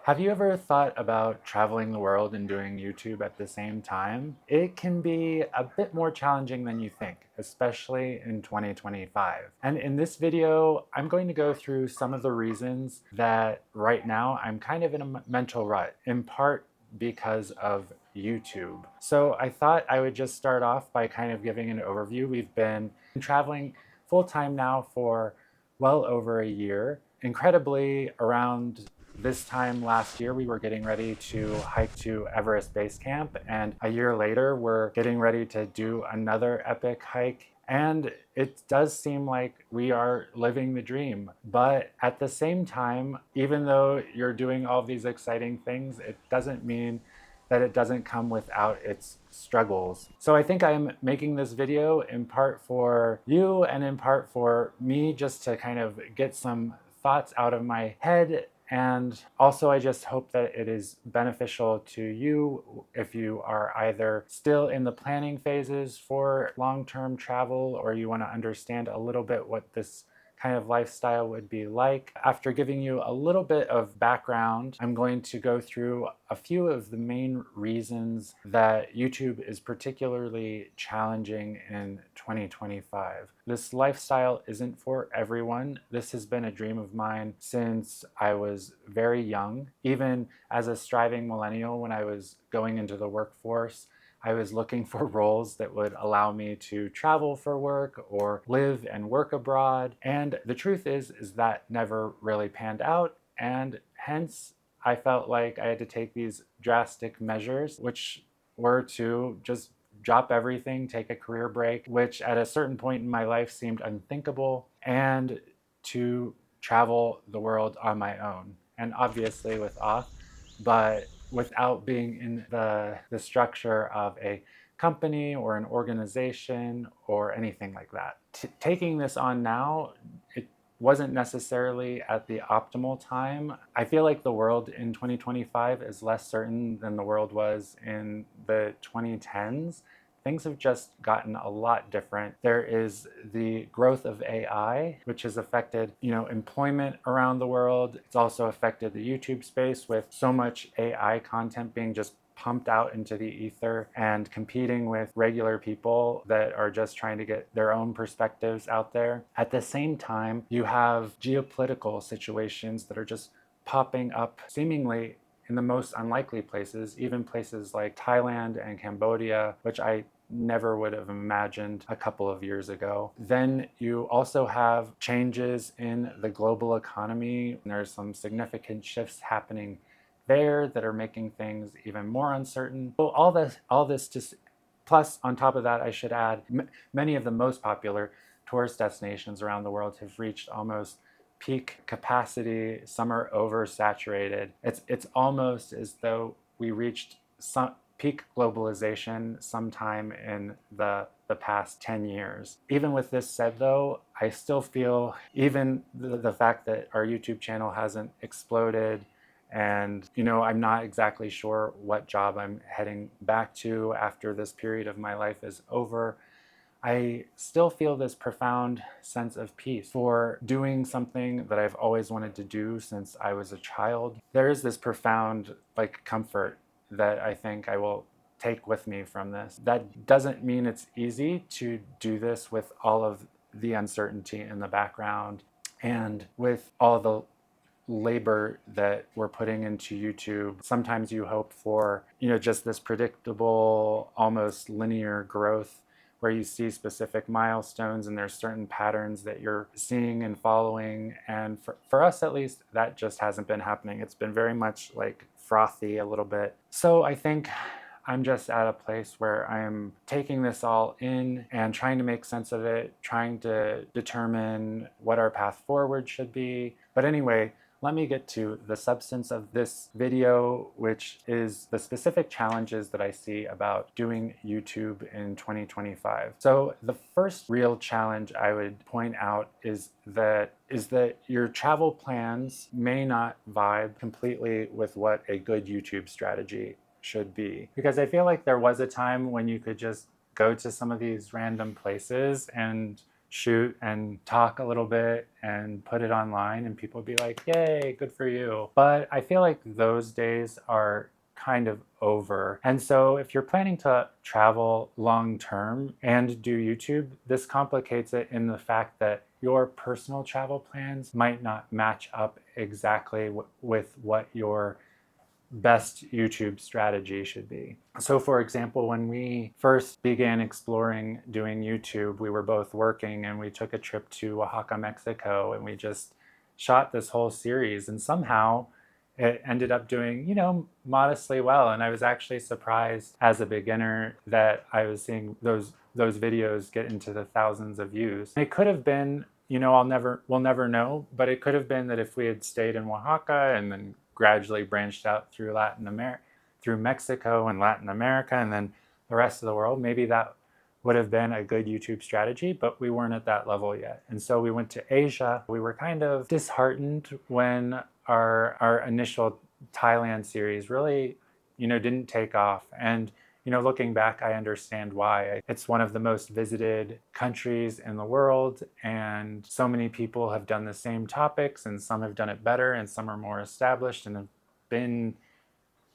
Have you ever thought about traveling the world and doing YouTube at the same time? It can be a bit more challenging than you think, especially in 2025. And in this video, I'm going to go through some of the reasons that right now I'm kind of in a mental rut, in part because of YouTube. So I thought I would just start off by kind of giving an overview. We've been traveling full time now for well over a year. Incredibly, around this time last year, we were getting ready to hike to Everest Base Camp, and a year later, we're getting ready to do another epic hike. And it does seem like we are living the dream. But at the same time, even though you're doing all these exciting things, it doesn't mean that it doesn't come without its struggles. So I think I'm making this video in part for you and in part for me, just to kind of get some thoughts out of my head. And also, I just hope that it is beneficial to you if you are either still in the planning phases for long-term travel, or you want to understand a little bit what this kind of lifestyle would be like. After giving you a little bit of background, I'm going to go through a few of the main reasons that YouTube is particularly challenging in 2025. This lifestyle isn't for everyone. This has been a dream of mine since I was very young. Even as a striving millennial, when I was going into the workforce, I was looking for roles that would allow me to travel for work or live and work abroad. And the truth is that never really panned out. And hence, I felt like I had to take these drastic measures, which were to just drop everything, take a career break, which at a certain point in my life seemed unthinkable, and to travel the world on my own. And obviously with Oth, but without being in the structure of a company or an organization or anything like that. Taking this on now, it wasn't necessarily at the optimal time. I feel like the world in 2025 is less certain than the world was in the 2010s. Things have just gotten a lot different. There is the growth of AI, which has affected, employment around the world. It's also affected the YouTube space with so much AI content being just pumped out into the ether and competing with regular people that are just trying to get their own perspectives out there. At the same time, you have geopolitical situations that are just popping up seemingly in the most unlikely places, even places like Thailand and Cambodia, which I never would have imagined a couple of years ago. Then you also have changes in the global economy. There's some significant shifts happening there that are making things even more uncertain. So all this just, plus on top of that, I should add, many of the most popular tourist destinations around the world have reached almost peak capacity. Some are oversaturated. It's almost as though we reached some peak globalization sometime in the past 10 years. Even with this said though, I still feel even the fact that our YouTube channel hasn't exploded, and I'm not exactly sure what job I'm heading back to after this period of my life is over, I still feel this profound sense of peace for doing something that I've always wanted to do since I was a child. There is this profound comfort that I think I will take with me from this. That doesn't mean it's easy to do this with all of the uncertainty in the background and with all the labor that we're putting into YouTube. Sometimes you hope for, just this predictable, almost linear growth where you see specific milestones and there's certain patterns that you're seeing and following. And for us, at least, that just hasn't been happening. It's been very much frothy a little bit. So I think I'm just at a place where I'm taking this all in and trying to make sense of it, trying to determine what our path forward should be. But anyway, let me get to the substance of this video, which is the specific challenges that I see about doing YouTube in 2025. So the first real challenge I would point out is that your travel plans may not vibe completely with what a good YouTube strategy should be. Because I feel like there was a time when you could just go to some of these random places and shoot and talk a little bit and put it online, and people would be like, yay, good for you. But I feel like those days are kind of over. And so if you're planning to travel long term and do YouTube, this complicates it in the fact that your personal travel plans might not match up exactly with what your best YouTube strategy should be. So for example, when we first began exploring doing YouTube, we were both working and we took a trip to Oaxaca, Mexico, and we just shot this whole series, and somehow it ended up doing, modestly well. And I was actually surprised as a beginner that I was seeing those videos get into the thousands of views. It could have been, we'll never know, but it could have been that if we had stayed in Oaxaca and then gradually branched out through through Mexico and Latin America, and then the rest of the world, maybe that would have been a good YouTube strategy, but we weren't at that level yet. And so we went to Asia. We were kind of disheartened when our initial Thailand series really, didn't take off. And looking back, I understand why. It's one of the most visited countries in the world, and so many people have done the same topics, and some have done it better, and some are more established and have been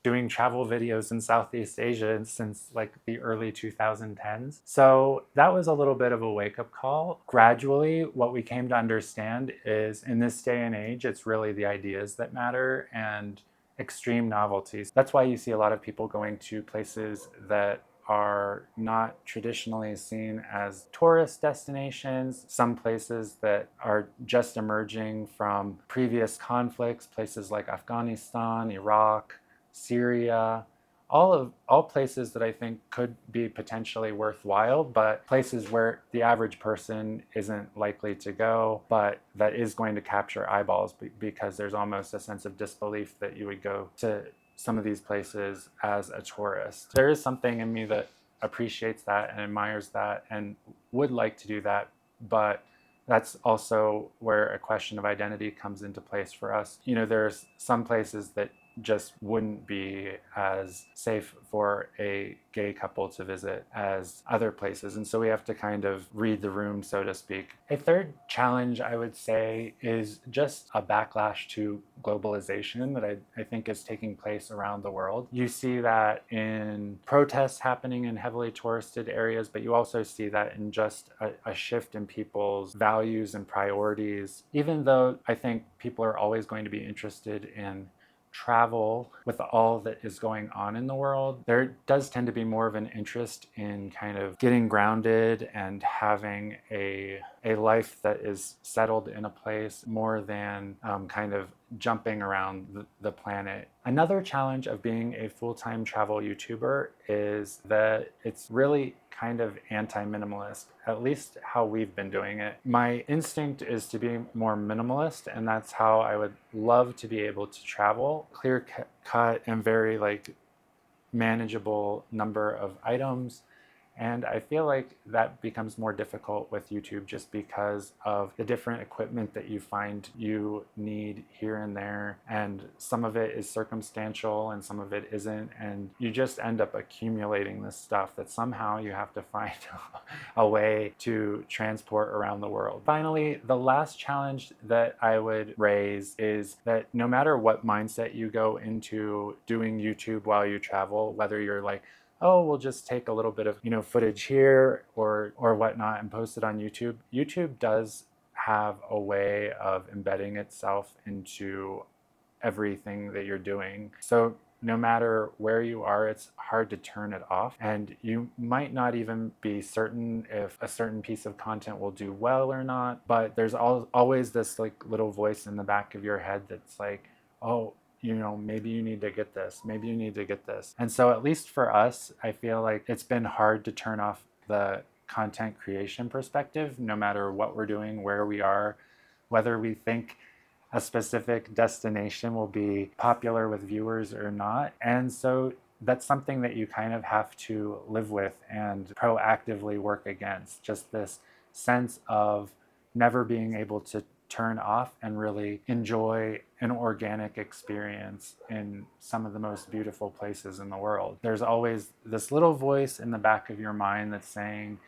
doing travel videos in Southeast Asia since like the early 2010s. So that was a little bit of a wake-up call. Gradually, what we came to understand is in this day and age, it's really the ideas that matter and extreme novelties. That's why you see a lot of people going to places that are not traditionally seen as tourist destinations, some places that are just emerging from previous conflicts, places like Afghanistan, Iraq, Syria, all places that I think could be potentially worthwhile, but places where the average person isn't likely to go, but that is going to capture eyeballs because there's almost a sense of disbelief that you would go to some of these places as a tourist. There is something in me that appreciates that and admires that and would like to do that, but that's also where a question of identity comes into place for us. There's some places that just wouldn't be as safe for a gay couple to visit as other places. And so we have to kind of read the room, so to speak. A third challenge, I would say, is just a backlash to globalization that I think is taking place around the world. You see that in protests happening in heavily touristed areas, but you also see that in just a shift in people's values and priorities. Even though I think people are always going to be interested in travel with all that is going on in the world, there does tend to be more of an interest in kind of getting grounded and having a life that is settled in a place more than kind of jumping around the planet. Another challenge of being a full-time travel YouTuber is that it's really kind of anti-minimalist, at least how we've been doing it. My instinct is to be more minimalist, and that's how I would love to be able to travel. Clear cut and very manageable number of items. And I feel like that becomes more difficult with YouTube just because of the different equipment that you find you need here and there. And some of it is circumstantial and some of it isn't. And you just end up accumulating this stuff that somehow you have to find a way to transport around the world. Finally, the last challenge that I would raise is that no matter what mindset you go into doing YouTube while you travel, whether you're like, oh, we'll just take a little bit of footage here or whatnot and post it on YouTube. YouTube does have a way of embedding itself into everything that you're doing. So no matter where you are, it's hard to turn it off. And you might not even be certain if a certain piece of content will do well or not. But there's always this little voice in the back of your head that's like, oh, maybe you need to get this, maybe you need to get this. And so at least for us, I feel like it's been hard to turn off the content creation perspective, no matter what we're doing, where we are, whether we think a specific destination will be popular with viewers or not. And so that's something that you kind of have to live with and proactively work against, just this sense of never being able to turn off and really enjoy an organic experience in some of the most beautiful places in the world. There's always this little voice in the back of your mind that's saying,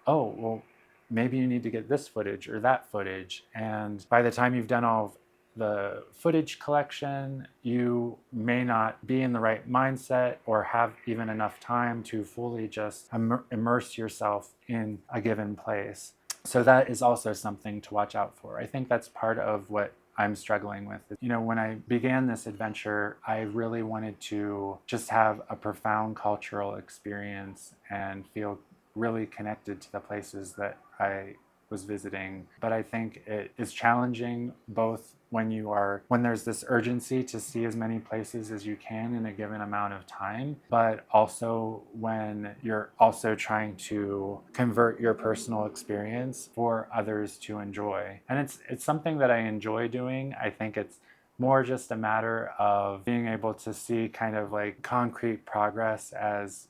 oh, well, maybe you need to get this footage or that footage. And by the time you've done all of the footage collection, you may not be in the right mindset or have even enough time to fully just immerse yourself in a given place. So that is also something to watch out for. I think that's part of what I'm struggling with. You know, when I began this adventure, I really wanted to just have a profound cultural experience and feel really connected to the places that I was visiting. But I think it is challenging both when there's this urgency to see as many places as you can in a given amount of time, but also when you're also trying to convert your personal experience for others to enjoy. And it's something that I enjoy doing. I think it's more just a matter of being able to see kind of like concrete progress as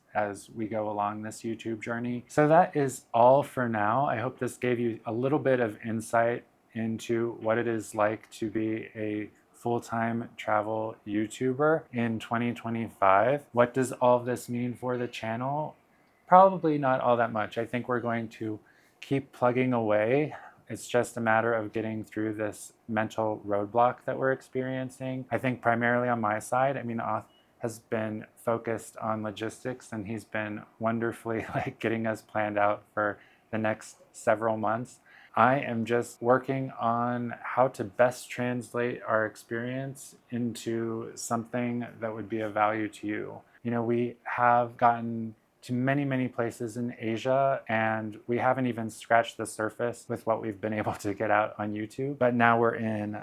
we go along this YouTube journey. So that is all for now. I hope this gave you a little bit of insight into what it is like to be a full-time travel YouTuber in 2025. What does all of this mean for the channel? Probably not all that much. I think we're going to keep plugging away. It's just a matter of getting through this mental roadblock that we're experiencing. I think primarily on my side, I mean, Oth has been focused on logistics, and he's been wonderfully like getting us planned out for the next several months. I am just working on how to best translate our experience into something that would be of value to you. You know, we have gotten to many, many places in Asia, and we haven't even scratched the surface with what we've been able to get out on YouTube. But now we're in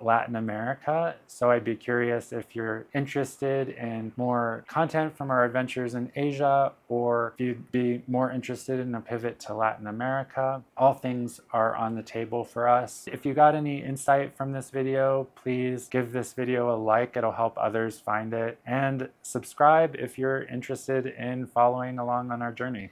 Latin America. So I'd be curious if you're interested in more content from our adventures in Asia, or if you'd be more interested in a pivot to Latin America. All things are on the table for us. If you got any insight from this video, please give this video a like. It'll help others find it. And subscribe if you're interested in following along on our journey.